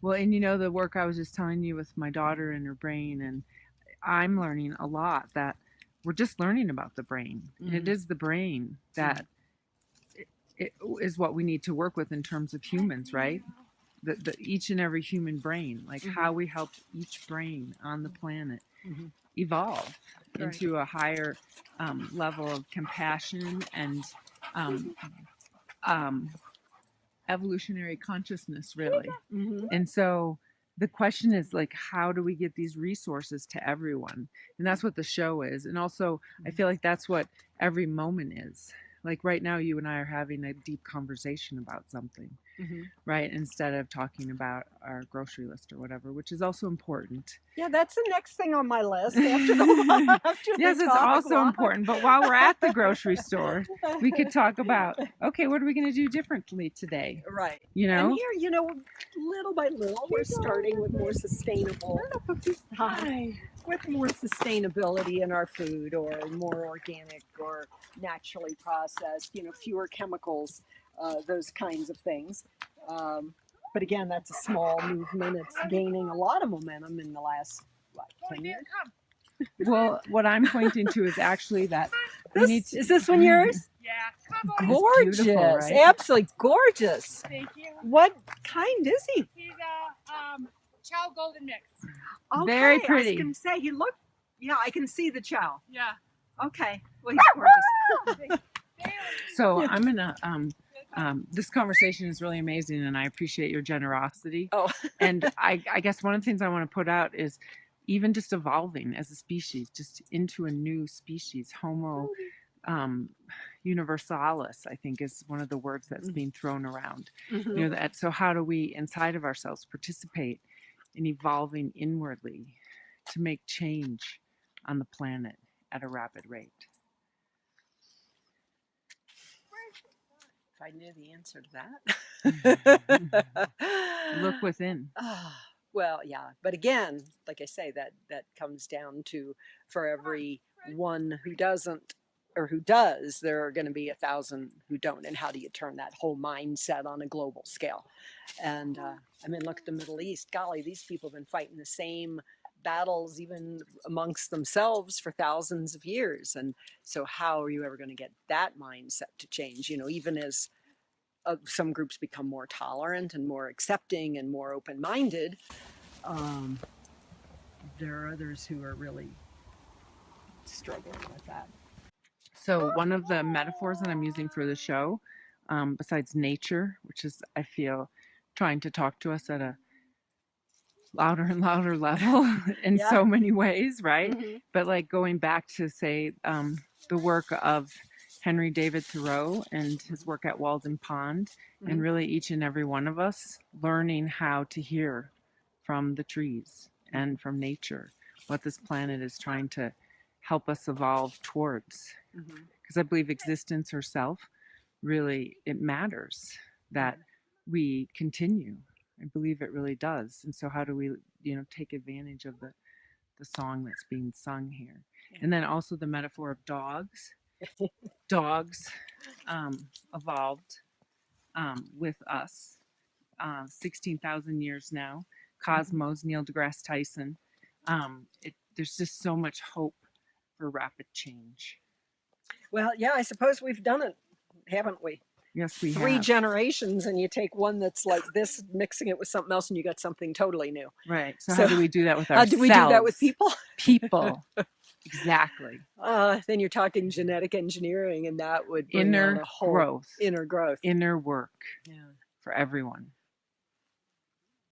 Well, and you know, the work I was just telling you with my daughter and her brain, and I'm learning a lot that we're just learning about the brain. And it Mm-hmm. is the brain that it is what we need to work with in terms of humans, right? The each and every human brain, like Mm-hmm. how we help each brain on the planet Mm-hmm. evolve Right. into a higher level of compassion and um, um, evolutionary consciousness, really. Mm-hmm. And so the question is like, how do we get these resources to everyone? And that's what the show is. And also, I feel like that's what every moment is. Like right now, you and I are having a deep conversation about something, Mm-hmm. right? Instead of talking about our grocery list or whatever, which is also important. Yeah, that's the next thing on my list after the after the Yes, it's topic also walk. important. But while we're at the grocery store, we could talk about, okay, what are we going to do differently today? Right. You And know? here, you know, little by little, we're starting with more sustainable, Hi. with more sustainability in our food, or more organic or naturally processed, you know, fewer chemicals, those kinds of things. Um, but again, that's a small movement. It's gaining a lot of momentum in the last, what, 10 years? Well, what I'm pointing to is actually that we need This to. is this one yours? It's Gorgeous, beautiful, right? absolutely gorgeous. Thank you. What kind is he? He's a chow golden mix. Okay, Very I was pretty. going to say, he looked, yeah, I can see the chow. Yeah. Okay, well, he's gorgeous. So I'm gonna. This conversation is really amazing, and I appreciate your generosity. Oh, And I guess one of the things I want to put out is even just evolving as a species, just into a new species, Homo universalis, I think is one of the words that's being thrown around. Mhm. You know that. So how do we, inside of ourselves, participate in evolving inwardly to make change on the planet at a rapid rate? If I knew the answer to that. Look within. Well, yeah, but again, like I say, that comes down to, for every one who doesn't or who does, there are going to be 1,000 who don't. And how do you turn that whole mindset on a global scale? And I mean, look at the Middle East. Golly, these people have been fighting the same battles even amongst themselves for thousands of years. And so how are you ever going to get that mindset to change? You know, even as some groups become more tolerant and more accepting and more open-minded, there are others who are really struggling with that. So one of the metaphors that I'm using for the show, besides nature, which is, I feel, trying to talk to us at a louder and louder level in Yeah. so many ways, right? Mm-hmm. But like going back to say the work of Henry David Thoreau and his work at Walden Pond, Mm-hmm. and really each and every one of us learning how to hear from the trees and from nature what this planet is trying to help us evolve towards. Mm-hmm. Because I believe existence herself really, it matters that we continue. I believe it really does. And so how do we, take advantage of the song that's being sung here? Yeah. And then also the metaphor of dogs. Dogs evolved with us 16,000 years now. Cosmos, Neil deGrasse Tyson. There's just so much hope for rapid change. Well, yeah, I suppose we've done it, haven't we? Yes, we 3 have. generations, and you take one that's like this, mixing it with something else, and you got something totally new. Right. So how do we do that with How ourselves? do we do that with people? People. Exactly. Then you're talking genetic engineering, and that would bring Inner out a whole growth. inner growth, Inner work yeah, for everyone.